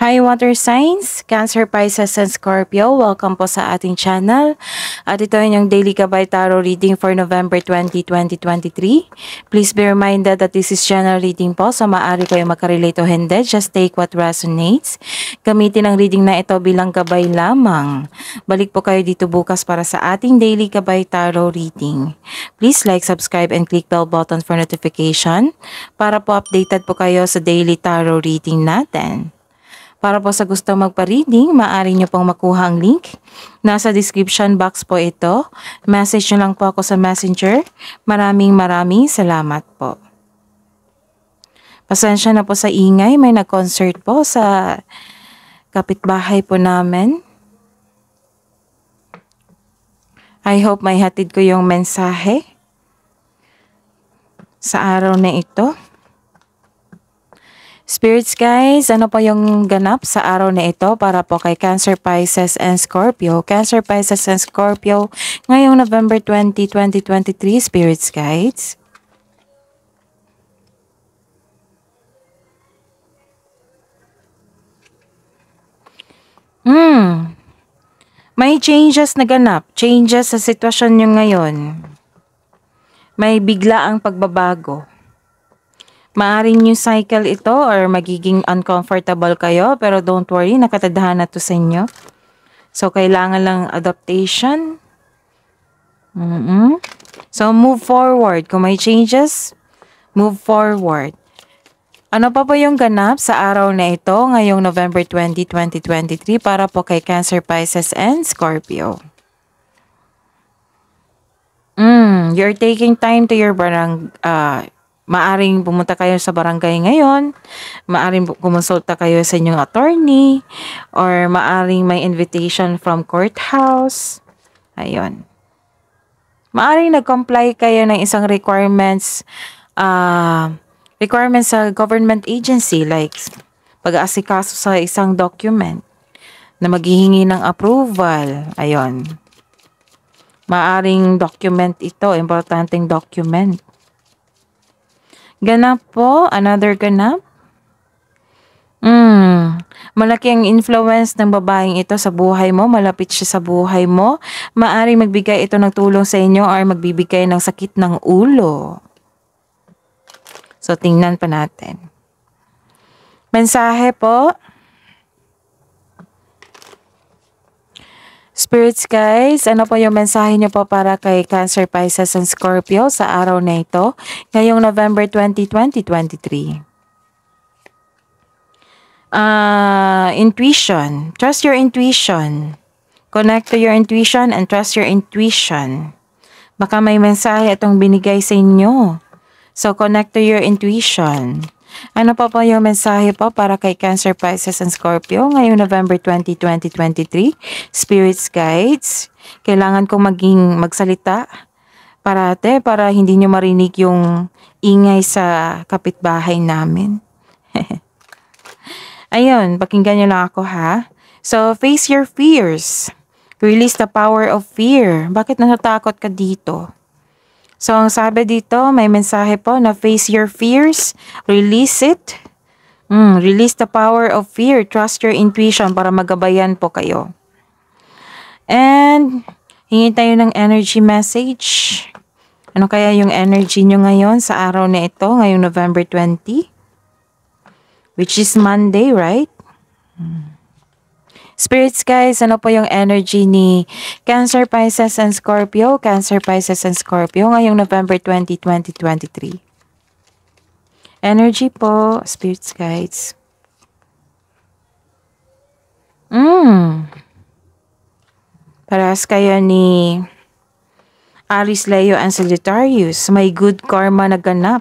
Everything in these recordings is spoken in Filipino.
Hi water signs, Cancer, Pisces, and Scorpio. Welcome po sa ating channel. At ito yung daily Gabay Tarot reading for November 20, 2023. Please be reminded that this is general reading po, so maaari kayo makarelate o hindi. Just take what resonates. Gamitin ang reading na ito bilang gabay lamang. Balik po kayo dito bukas para sa ating daily Gabay Tarot reading. Please like, subscribe, and click bell button for notification para po updated po kayo sa daily tarot reading natin. Para po sa gusto magpa-reading, maaari nyo pong makuha ang link. Nasa description box po ito. Message nyo lang po ako sa messenger. Maraming salamat po. Pasensya na po sa ingay. May nag-concert po sa kapitbahay po namin. I hope may hatid ko yung mensahe sa araw na ito. Spirits guys, ano po yung ganap sa araw na ito para po kay Cancer, Pisces, and Scorpio? Cancer, Pisces, and Scorpio ngayong November 20, 2023, Spirits guides. May changes na ganap. Changes sa sitwasyon nyo ngayon. May bigla ang pagbabago. Maaring new cycle ito or magiging uncomfortable kayo, pero don't worry, nakatadhana to sa inyo. So, kailangan lang adaptation. So, move forward. Kung may changes, move forward. Ano pa po yung ganap sa araw na ito ngayong November 20, 2023 para po kay Cancer, Pisces, and Scorpio? You're taking time to your maaring pumunta kayo sa barangay ngayon, maaring kumonsulta kayo sa inyong attorney, or maaring may invitation from courthouse. Ayun. Maaring nag-comply kayo ng isang requirements sa government agency, like pag-aasikaso sa isang document na maghihingi ng approval. Ayun. Maaring document ito, importanteng document. Ganap po, another ganap. Malaki ang influence ng babaeng ito sa buhay mo, malapit siya sa buhay mo. Maaring magbigay ito ng tulong sa inyo or magbibigay ng sakit ng ulo. So, tingnan pa natin. Mensahe po. Spirits guys, ano po yung mensahe niyo po para kay Cancer, Pisces, and Scorpio sa araw na ito ngayong November 20, 2023? Intuition. Trust your intuition. Connect to your intuition and trust your intuition. Baka may mensahe itong binigay sa inyo. So, connect to your intuition. Ano pa po yung mensahe po para kay Cancer, Pisces, and Scorpio ngayong November 20, 2023? Spirits guides, kailangan kong magsalita para hindi nyo marinig yung ingay sa kapitbahay namin. Ayun, pakinggan nyo lang ako ha. So, face your fears. Release the power of fear. Bakit natatakot ka dito? So, ang sabi dito, may mensahe po na face your fears, release it. Release the power of fear, trust your intuition para magabayan po kayo. And, hingin tayo ng energy message. Ano kaya yung energy nyo ngayon sa araw na ito, ngayong November 20? Which is Monday, right? Spirits guys, ano po yung energy ni Cancer, Pisces, and Scorpio? Cancer, Pisces, and Scorpio ngayong November 20, 2023. Energy po, spirits guides. Parehas kayo ni Aries, Leo, and Sagittarius. May good karma na ganap.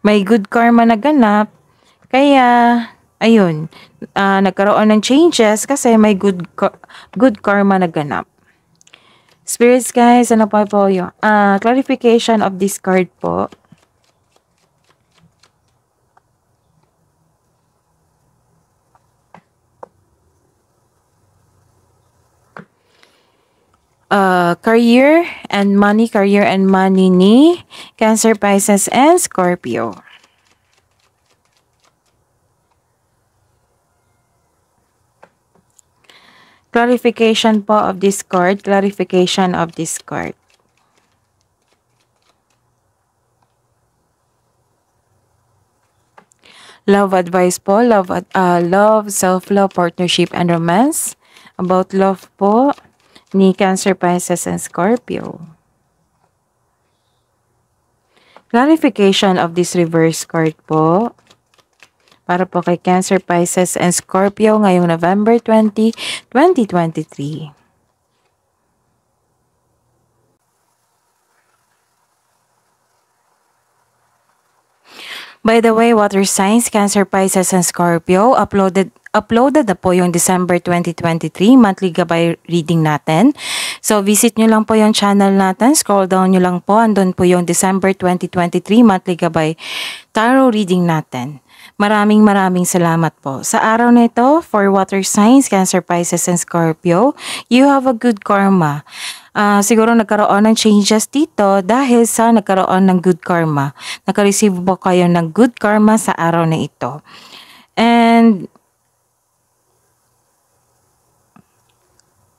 May good karma na ganap. Kaya, ayun, nagkaroon ng changes kasi may good karma na ganap. Spirits guys, ano pa po yung clarification of this card po. Career and money ni Cancer, Pisces, and Scorpio. Clarification po of this card. Clarification of this card. Love advice po. Love, self-love, partnership, and romance. About love po ni Cancer, Pisces, and Scorpio. Clarification of this reverse card po. Para po kay Cancer, Pisces, and Scorpio ngayong November 20, 2023. By the way, water signs, Cancer, Pisces, and Scorpio, uploaded na po yung December 2023 monthly gabay reading natin. So, visit nyo lang po yung channel natin. Scroll down nyo lang po. Andun po yung December 2023 monthly gabay tarot reading natin. Maraming salamat po. Sa araw na ito, for water signs, Cancer, Pisces, and Scorpio, you have a good karma. Siguro nagkaroon ng changes dito dahil sa nagkaroon ng good karma. Nakareceive po kayo ng good karma sa araw na ito. And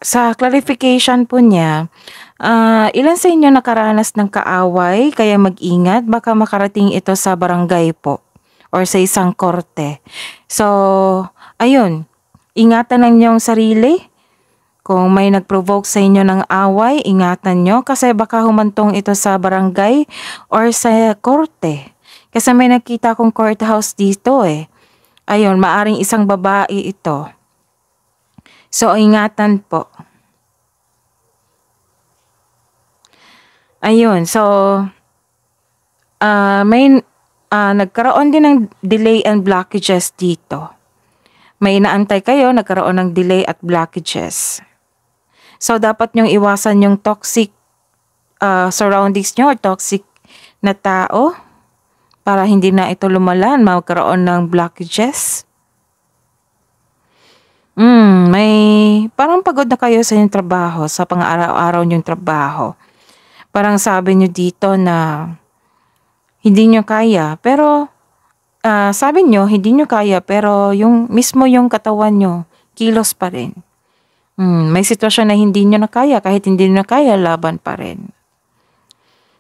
sa clarification po niya, ilan sa inyo nakaranas ng kaaway kaya mag-ingat, baka makarating ito sa barangay po or sa isang korte. So, ayun, ingatan lang niyong sarili. Kung may nag-provoke sa inyo ng away, ingatan nyo kasi baka humantong ito sa barangay or sa korte. Kasi may nakita akong courthouse dito eh. Ayun, maaring isang babae ito. So, ingatan po. Ayun, so, nagkaroon din ng delay and blockages dito. May inaantay kayo, nagkaroon ng delay at blockages. So, dapat nyong iwasan yung toxic surroundings nyo or toxic na tao para hindi na ito lumalan, magkaroon ng blockages. May parang pagod na kayo sa inyong trabaho, sa pang-araw-araw nyong trabaho. Parang sabi nyo dito na hindi nyo kaya, pero sabi nyo hindi nyo kaya, pero yung mismo yung katawan nyo, kilos pa rin. May sitwasyon na hindi nyo na kaya, kahit hindi nyo na kaya, laban pa rin.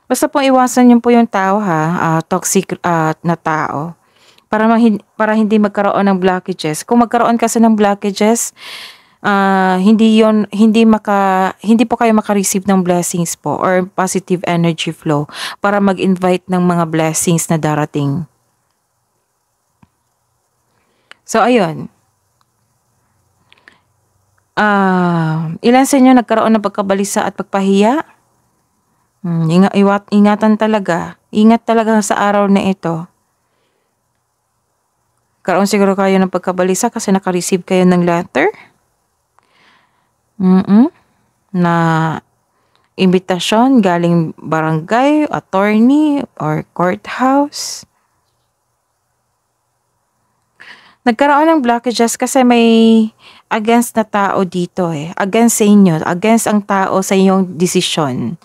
Basta po iwasan nyo po yung tao toxic na tao. Para hindi magkaroon ng blockages. Kung magkaroon kasi ng blockages, hindi po kayo maka-receive ng blessings po or positive energy flow para mag-invite ng mga blessings na darating. So, ayun. Ilan sa inyo nagkaroon ng pagkabalisa at pagpahiya? Ingatan talaga. Ingat talaga sa araw na ito. Karoon siguro kayo ng pagkabalisa kasi naka-receive kayo ng letter. Na imbitasyon galing barangay, attorney, or courthouse. Nagkaroon ng blockages kasi may against na tao dito eh. Against sa inyo. Against ang tao sa inyong desisyon.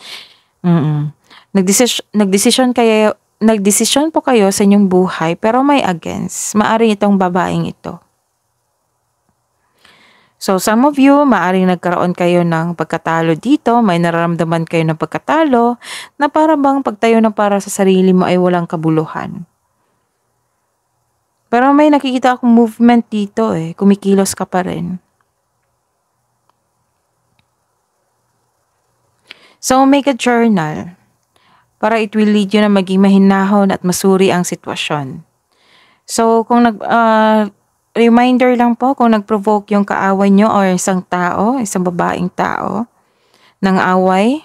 Nagdesisyon po kayo sa inyong buhay pero may against. Maaring itong babaeng ito. So, some of you, maaring nagkaroon kayo ng pagkatalo dito. May nararamdaman kayo ng pagkatalo na para bang pagtayo ng para sa sarili mo ay walang kabuluhan. Pero may nakikita akong movement dito eh. Kumikilos ka pa rin. So, make a journal para it will lead you na maging mahinahon at masuri ang sitwasyon. So, kung reminder lang po, kung nag-provoke yung kaaway nyo or isang tao, isang babaeng tao ng away,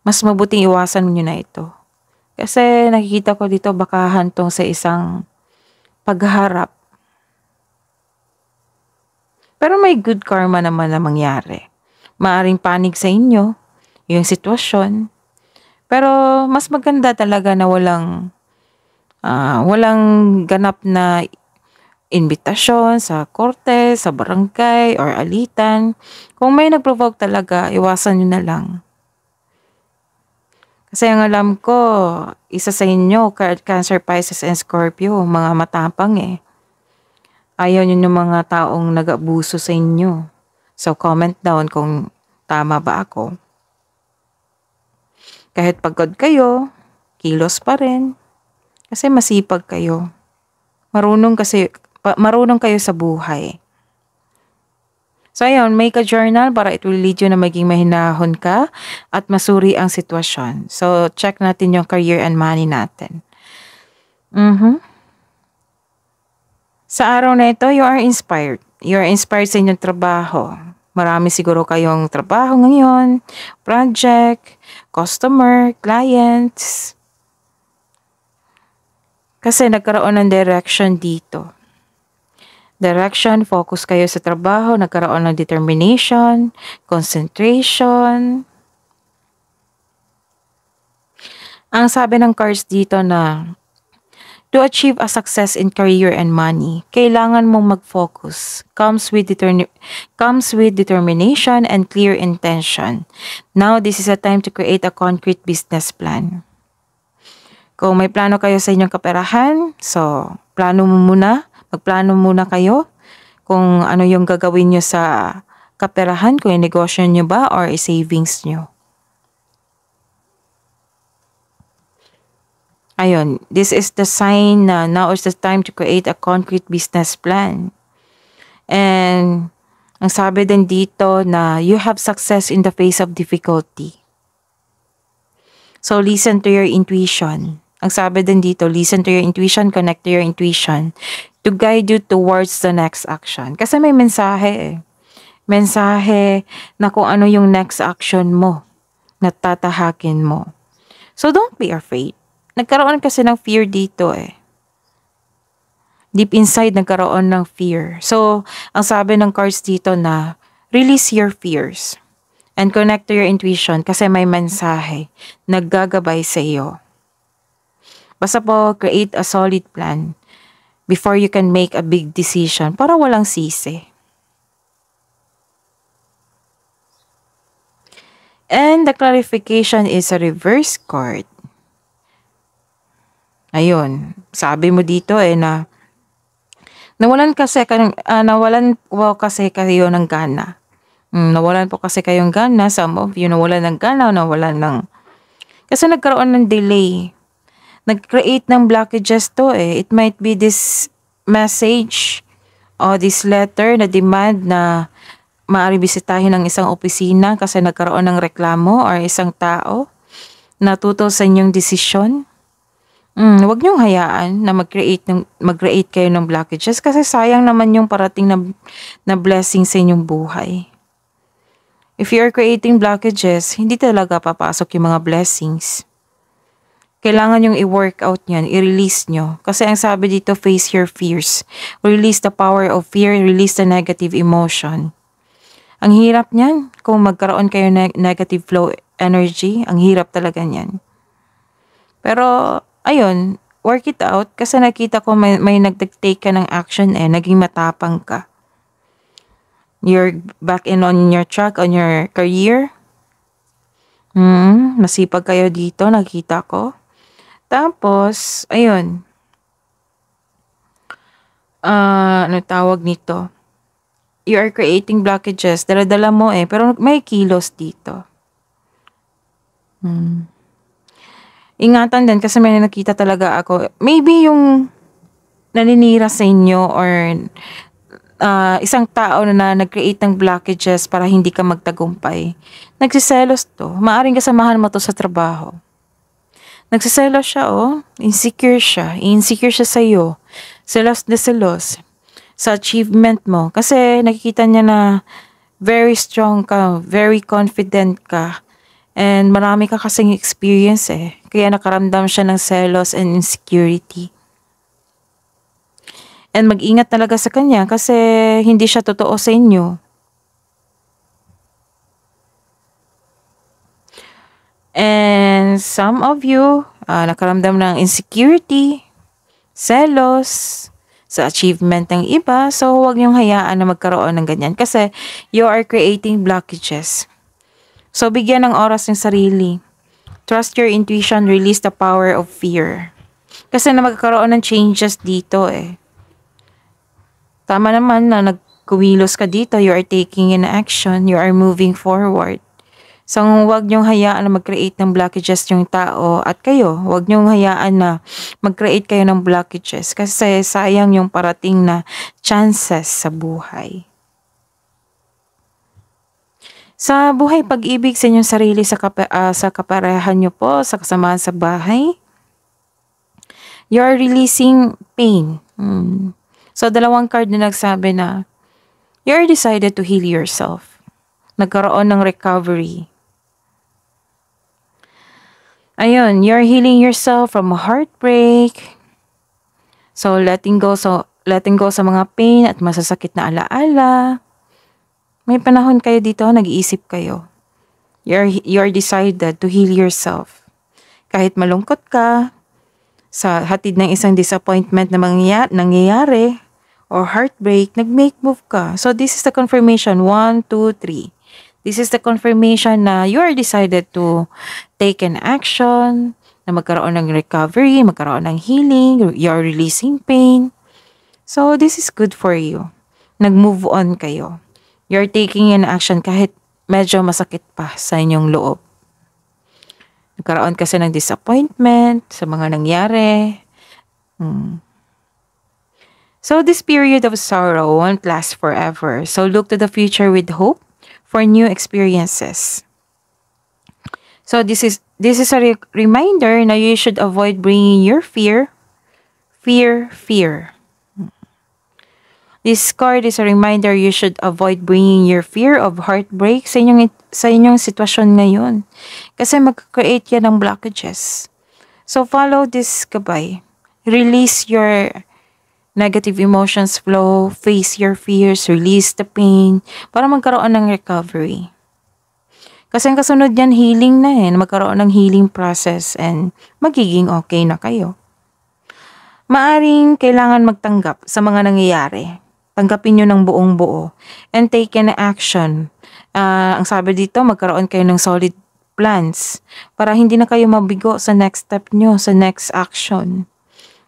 mas mabuting iwasan nyo na ito. Kasi nakikita ko dito baka hantong sa isang pagharap. Pero may good karma naman na mangyari. Maaring panig sa inyo yung sitwasyon. Pero mas maganda talaga na walang ganap na invitasyon sa korte, sa barangay, or alitan. Kung may nag-provoke talaga, iwasan nyo na lang. Kasi ang alam ko, isa sa inyo, Cancer, Pisces, and Scorpio, mga matapang eh. Ayaw nyo yung mga taong nag-abuso sa inyo. So, comment down kung tama ba ako. Kahit pagod kayo, kilos pa rin. Kasi masipag kayo. Marunong kayo sa buhay. So ayun, make a journal para it will lead you na maging mahinahon ka at masuri ang sitwasyon. So check natin yung career and money natin. Sa araw na ito, you are inspired. You are inspired sa inyong trabaho. Marami siguro kayong trabaho ngayon, project, customer, clients. Kasi nagkaroon ng direction dito. Direction, focus kayo sa trabaho, nagkaroon ng determination, concentration. Ang sabi ng cards dito na to achieve a success in career and money, kailangan mong mag-focus. Comes with determination and clear intention. Now, this is a time to create a concrete business plan. Kung may plano kayo sa inyong kaperahan, so magplano muna kayo kung ano yung gagawin nyo sa kaperahan, kung yung negosyo nyo ba or savings nyo. Ayun, this is the sign na now is the time to create a concrete business plan. And ang sabi din dito na you have success in the face of difficulty. So listen to your intuition. Ang sabi din dito, listen to your intuition, connect to your intuition to guide you towards the next action. Kasi may mensahe eh. Mensahe na kung ano yung next action mo, na tatahakin mo. So don't be afraid. Nagkaroon kasi ng fear dito eh. Deep inside, nagkaroon ng fear. So, ang sabi ng cards dito na release your fears and connect to your intuition kasi may mensahe naggagabay sa iyo. Basta po, create a solid plan before you can make a big decision para walang sisi. And the clarification is a reverse card. Ayun, sabi mo dito eh na nawalan po kasi kayo ng gana. Nawalan po kasi kayong gana. Some of you nawalan ng gana, kasi nagkaroon ng delay. Nag-create ng blockages to eh. It might be this message o this letter na demand na maaari bisitahin ng isang opisina kasi nagkaroon ng reklamo or isang tao na tutol sa inyong desisyon. Huwag niyong hayaan na mag-create kayo ng blockages kasi sayang naman yung parating na blessing sa inyong buhay. If you are creating blockages, hindi talaga papasok yung mga blessings. Kailangan yung i-work out niyan, i-release nyo. Kasi ang sabi dito, face your fears. Release the power of fear, release the negative emotion. Ang hirap niyan, kung magkaroon kayo negative flow energy, ang hirap talaga niyan. Pero, ayun, work it out kasi nakita ko may nag-take ka ng action naging matapang ka. You're back on your track, on your career. Masipag kayo dito, nakita ko. Tapos, ayun. Ano tawag nito? You are creating blockages. Dala-dala mo pero may kilos dito. Ingatan din kasi may nakita talaga ako. Maybe yung naninira sa inyo or isang tao na nag-create ng blockages para hindi ka magtagumpay. Nagsiselos to. Maaring kasamahan mo to sa trabaho. Nagsiselos siya Insecure siya. Insecure siya sa'yo. Selos na selos sa achievement mo. Kasi nakikita niya na very strong ka, very confident ka. And marami ka kasing experience Kaya nakaramdam siya ng selos and insecurity. And mag-ingat talaga sa kanya kasi hindi siya totoo sa inyo. And some of you, nakaramdam ng insecurity, selos, sa achievement ng iba. So, huwag niyong hayaan na magkaroon ng ganyan kasi you are creating blockages. So, bigyan ng oras ng sarili. Trust your intuition, release the power of fear. Kasi na magkaroon ng changes dito Tama naman na kumilos ka dito, you are taking an action, you are moving forward. So, huwag niyong hayaan na mag-create ng blockages yung tao at kayo. Huwag niyong hayaan na mag-create kayo ng blockages kasi sayang yung parating na chances sa buhay. Sa buhay pag-ibig sa inyong sarili, sa kaparehan niyo po, sa kasamahan sa bahay, you are releasing pain. So, dalawang card na nagsabi na you are decided to heal yourself. Nagkaroon ng recovery. Ayun, you're healing yourself from a heartbreak. So, letting go sa mga pain at masasakit na alaala. May panahon kayo dito, nag-iisip kayo. You're decided to heal yourself. Kahit malungkot ka, sa hatid ng isang disappointment na nangyayari, or heartbreak, nag-make move ka. So, this is the confirmation. 1, 2, 3. This is the confirmation na you are decided to take an action, na magkaroon ng recovery, magkaroon ng healing, you're releasing pain. So, this is good for you. Nag-move on kayo. You're taking an action kahit medyo masakit pa sa inyong loob. Nagkaroon kasi ng disappointment sa mga nangyari. So, this period of sorrow won't last forever. So, look to the future with hope for new experiences. So this is a reminder na you should avoid bringing your fear. This card is a reminder you should avoid bringing your fear of heartbreak sa inyong sitwasyon ngayon. Kasi mag-create yan ng blockages. So follow this gabay. Release your negative emotions flow, face your fears, release the pain, para magkaroon ng recovery. Kasi ang kasunod yan, healing na magkaroon ng healing process and magiging okay na kayo. Maaring kailangan magtanggap sa mga nangyayari. Tanggapin nyo ng buong buo and take an action. Ang sabi dito, magkaroon kayo ng solid plans para hindi na kayo mabigo sa next step nyo, sa next action.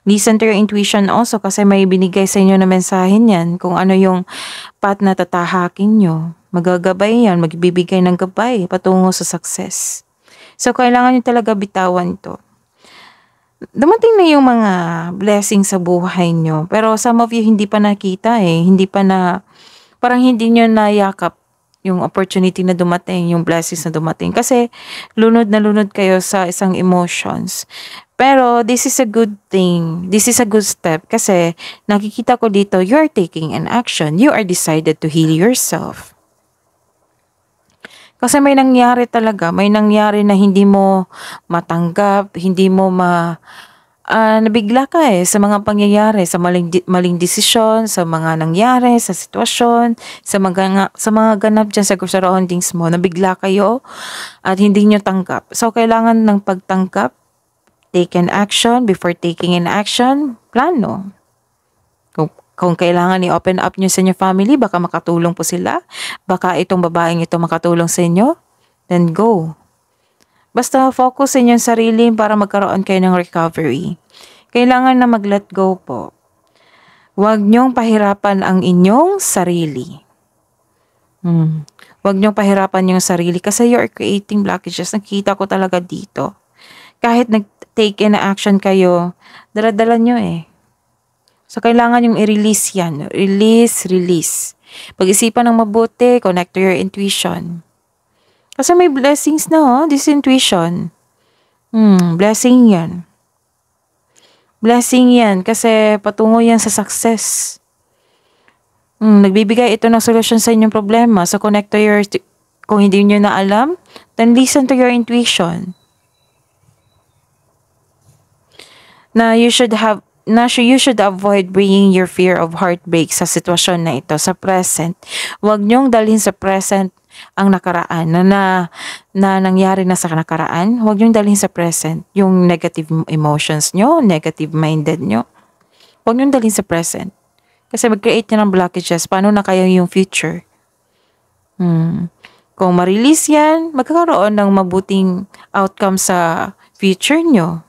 Listen to your intuition also kasi may binigay sa inyo na mensahe niyan kung ano yung path na tatahakin nyo. Magagabay yan, magbibigay ng gabay patungo sa success. So, kailangan nyo talaga bitawan to. Dumating na yung mga blessings sa buhay nyo. Pero some of you hindi pa nakita parang hindi nyo nayakap yung opportunity na dumating, yung blessings na dumating. Kasi lunod na lunod kayo sa isang emotions. Pero this is a good thing. This is a good step kasi nakikita ko dito, you are taking an action. You are decided to heal yourself. Kasi may nangyari talaga. May nangyari na hindi mo matanggap, hindi mo nabigla ka sa mga pangyayari, sa maling desisyon, sa mga nangyari, sa sitwasyon, sa mga ganap dyan sa surroundings mo. Nabigla kayo at hindi nyo tanggap. So, kailangan ng pagtanggap. Take an action. Before taking an action, plano. Kung kailangan i-open up nyo sa inyo family, baka makatulong po sila. Baka itong babaeng ito makatulong sa inyo, then go. Basta focus sa inyong sarili para magkaroon kayo ng recovery. Kailangan na mag-let go po. Huwag nyong pahirapan ang inyong sarili. Huwag nyong pahirapan yung sarili kasi you are creating blockages. Nakita ko talaga dito. Kahit nag-take in action kayo, dala-dala nyo So, kailangan yung i-release yan. Release. Pag-isipan ng mabuti, connect to your intuition. Kasi may blessings na this intuition. Blessing yan. Blessing yan kasi patungo yan sa success. Nagbibigay ito ng solusyon sa inyong problema. So, connect to your, kung hindi nyo na alam, then listen to your intuition. You should avoid bringing your fear of heartbreak sa sitwasyon na ito, sa present. Huwag nyong dalhin sa present ang nakaraan na nangyari na sa nakaraan. Huwag nyong dalhin sa present yung negative emotions nyo, negative minded nyo. Huwag nyong dalhin sa present. Kasi mag-create nyo ng blockages. Paano na kayo yung future? Kung ma-release yan, magkakaroon ng mabuting outcome sa future nyo.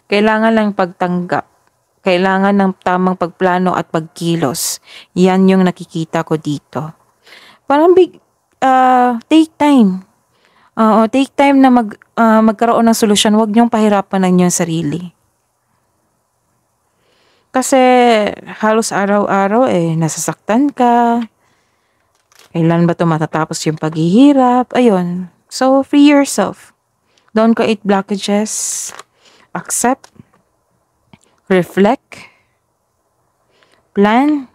Kailangan lang pagtanggap. Kailangan ng tamang pagplano at pagkilos. Yan yung nakikita ko dito. Parang take time. Oo, take time na magkaroon ng solusyon. Huwag niyong pahirapan ng inyong sarili. Kasi halos araw-araw nasasaktan ka. Kailan ba ito matatapos yung paghihirap? Ayun. So, free yourself. Don't create blockages. Accept. Reflect. Plan.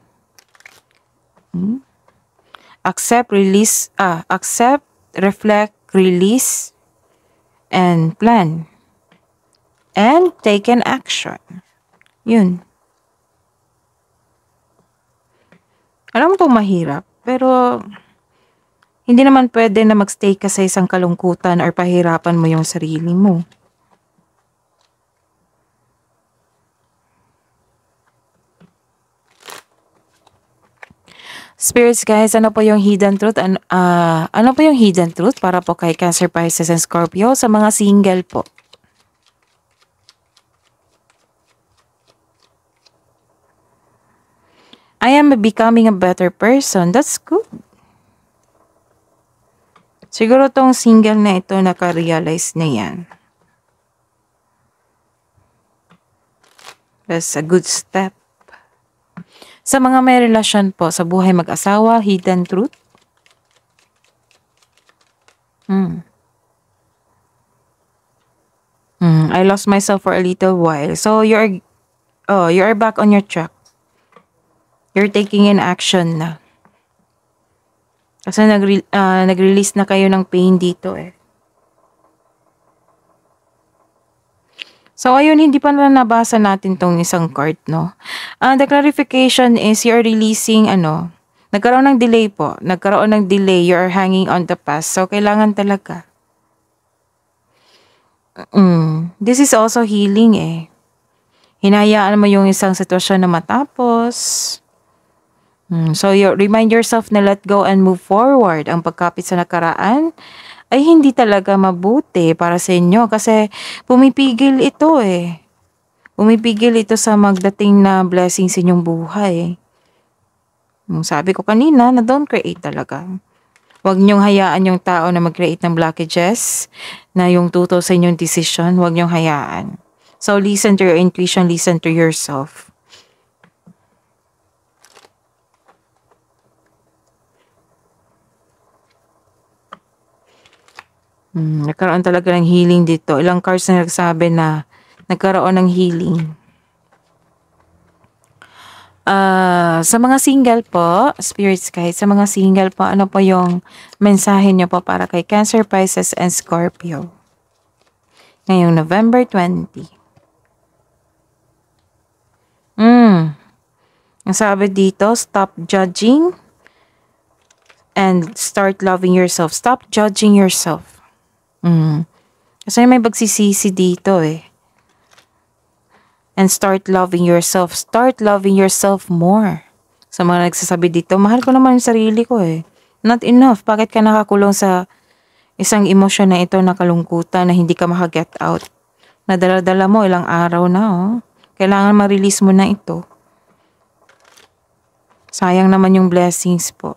Accept, release. Accept, reflect, release, and plan. And take an action. Yun. Alam ko mahirap, pero hindi naman pwede na magstay ka sa isang kalungkutan or pahirapan mo yung sarili mo. Spirits guys, ano po yung hidden truth? Ano po yung hidden truth para po kay Cancer, Pisces, and Scorpio sa mga single po? I am becoming a better person. That's good. Siguro tong single na ito naka-realize na yan. That's a good step. Sa mga may relasyon po, sa buhay mag-asawa, hidden truth. I lost myself for a little while. So you're back on your track. You're taking in action na. Kasi nag-release na kayo ng pain dito So, ayun, hindi pa na nabasa natin tong isang card, no? The clarification is you're releasing, nagkaroon ng delay po. Nagkaroon ng delay. You're hanging on the past. So, kailangan talaga. This is also healing Hinayaan mo yung isang sitwasyon na matapos. So, you remind yourself na let go and move forward. Ang pagkapit sa nakaraan ay hindi talaga mabuti para sa inyo kasi pumipigil ito Pumipigil ito sa magdating na blessing sa inyong buhay. Sabi ko kanina na don't create talaga. Huwag niyong hayaan yung tao na mag-create ng blockages na yung tuto sa inyong decision. Huwag niyong hayaan. So, listen to your intuition, listen to yourself. Nagkaroon talaga ng healing dito. Ilang cards na nagsabi na nagkaroon ng healing. Sa mga single po, spirits guys, sa mga single po, ano po yung mensahe nyo po para kay Cancer, Pisces, and Scorpio? Ngayong November 20. Ang sabi dito, stop judging and start loving yourself. Stop judging yourself. Kasi may pagsisisi dito And start loving yourself. Start loving yourself more. Sa mga nagsasabi dito, mahal ko naman yung sarili ko Not enough. Bakit ka nakakulong sa isang emosyon na ito na kalungkutan na hindi ka makaget out? Nadala-dala mo ilang araw na Kailangan ma-release mo na ito. Sayang naman yung blessings po.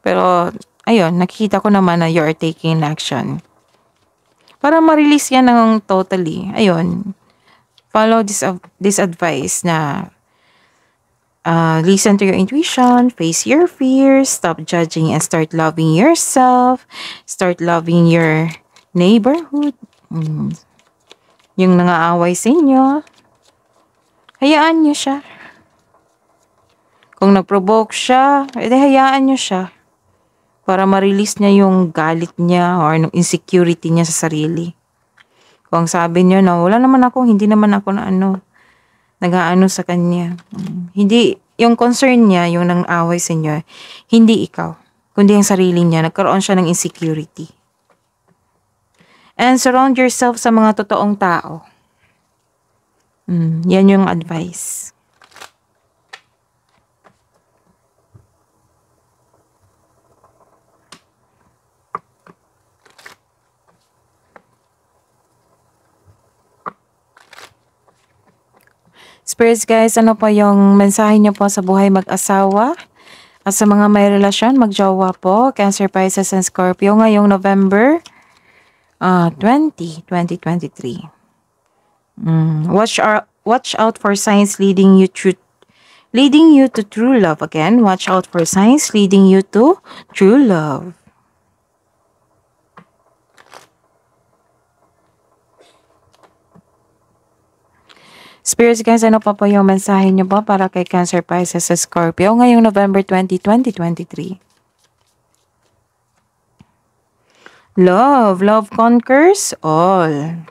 Pero, ayun, nakikita ko naman na you are taking action. Para ma-release yan ng totally. Ayun. Follow this advice na listen to your intuition, face your fears, stop judging and start loving yourself, start loving your neighborhood. Yung nangaaway sa inyo, hayaan nyo siya. Kung nag-provoke siya, edi hayaan nyo siya. Para ma-release niya yung galit niya or yung insecurity niya sa sarili. Kung sabi niya na wala naman ako, hindi naman ako na nag-aano sa kanya. Hindi, yung concern niya, yung nang-away sa inyo, hindi ikaw, kundi ang sarili niya. Nagkaroon siya ng insecurity. And surround yourself sa mga totoong tao. Yan yung advice. Spirits guys, ano po yung mensahe niyo po sa buhay mag-asawa? At sa mga may relasyon, magjowa po, Cancer, Pisces, and Scorpio ngayong November 2023. Watch out for signs leading you to true love. Again, watch out for signs leading you to true love. Spirits guys, ano pa po yung mensahe nyo po para kay Cancer, Pisces, and Scorpio ngayong November 2023? Love conquers all.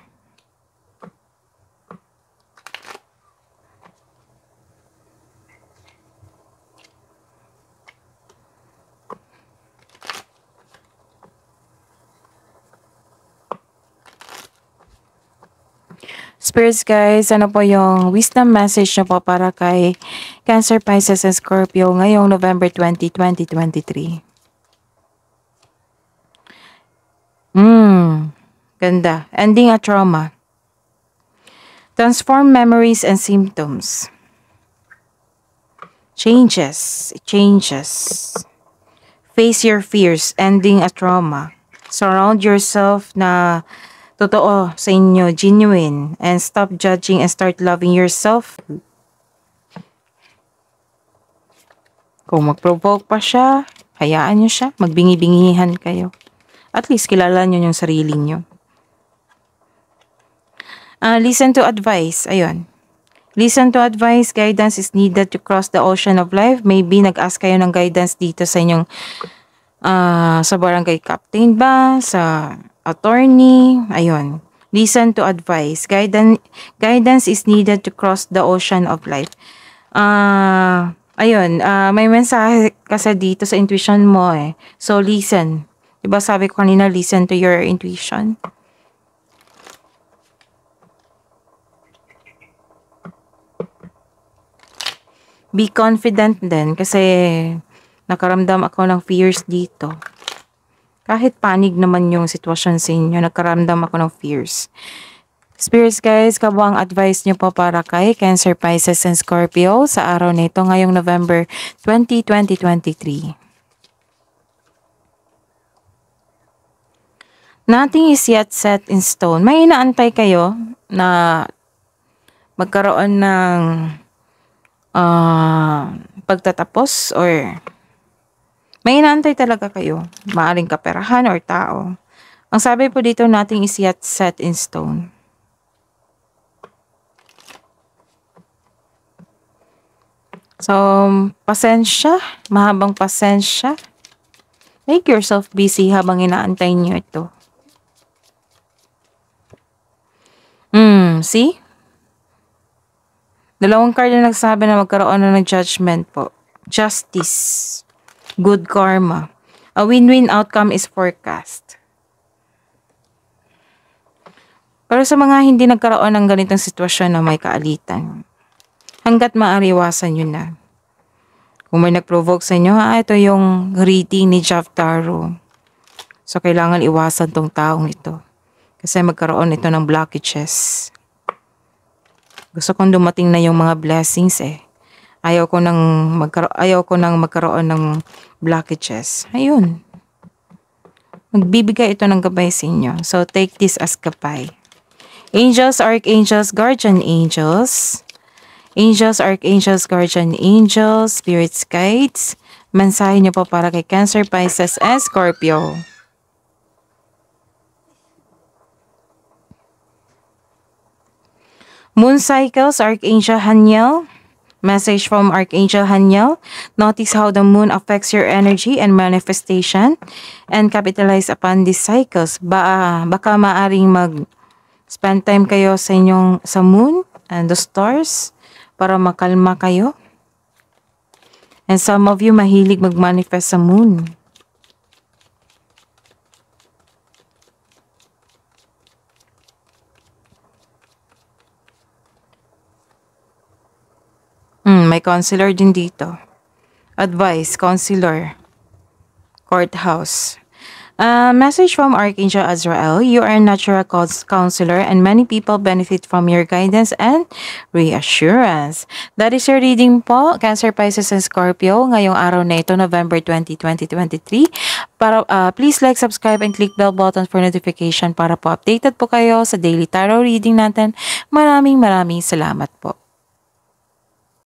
Spirits guys, ano po yung wisdom message nyo po para kay Cancer, Pisces, and Scorpio ngayong November 2023? Ganda. Ending a trauma. Transform memories and symptoms. Changes. Face your fears. Ending a trauma. Surround yourself na totoo sa inyo, genuine, and stop judging and start loving yourself. Kung mag-provoke pa siya, hayaan nyo siya, magbingi-bingihan kayo. At least kilala nyo yung sarili nyo. Listen to advice, ayun. Listen to advice, guidance is needed to cross the ocean of life. Maybe nag-ask kayo ng guidance dito sa inyong sa barangay captain ba, sa attorney, ayun. Listen to advice. Guidance is needed to cross the ocean of life. Ayun, may mensahe kasi dito sa intuition mo eh. So, listen. Diba sabi ko kanina, listen to your intuition. Be confident din kasi nakaramdam ako ng fears dito. Kahit panig naman yung sitwasyon sa inyo, nagkaramdam ako ng fears. Spirits guys, kabuang advice nyo po para kay Cancer, Pisces, and Scorpio sa araw na ito ngayong November 2023. Nothing is yet set in stone. May inaantay kayo na magkaroon ng pagtatapos or may inaantay talaga kayo. Maaring kaperahan or tao. Ang sabi po dito, nothing is yet set in stone. So, pasensya. Mahabang pasensya. Make yourself busy habang inaantay niyo ito. See? Dalawang card na nagsabi na magkaroon na ng judgment po. Justice. Good karma. A win-win outcome is forecast. Pero sa mga hindi nagkaroon ng ganitong sitwasyon na may kaalitan, hanggat maaari iwasan nyo na. Kung may nag-provoke sa inyo, ito yung reading ni Jeff Tarot. So, kailangan iwasan tong taong ito. Kasi magkaroon ito ng blockages. Gusto kong dumating na yung mga blessings eh. Ayaw ko nang magkaroon ng blockages. Ayun. Magbibigay ito ng gabay sa inyo. So, take this as gabay. Angels, archangels, guardian angels. Angels, archangels, guardian angels, spirits, guides. Mensahe niyo po para kay Cancer, Pisces, and Scorpio. Moon cycles, Archangel Haniel. Message from Archangel Haniel. Notice how the moon affects your energy and manifestation and capitalize upon these cycles. Baka maaring mag-spend time kayo sa moon and the stars para makalma kayo. And some of you mahilig mag-manifest sa moon. May counselor din dito. Advice, counselor, courthouse. Message from Archangel Azrael. You are a natural counselor and many people benefit from your guidance and reassurance. That is your reading po, Cancer, Pisces, and Scorpio, ngayong araw na ito, November 20, 2023. Please like, subscribe, and click bell button for notification para po updated po kayo sa daily tarot reading natin. Maraming salamat po.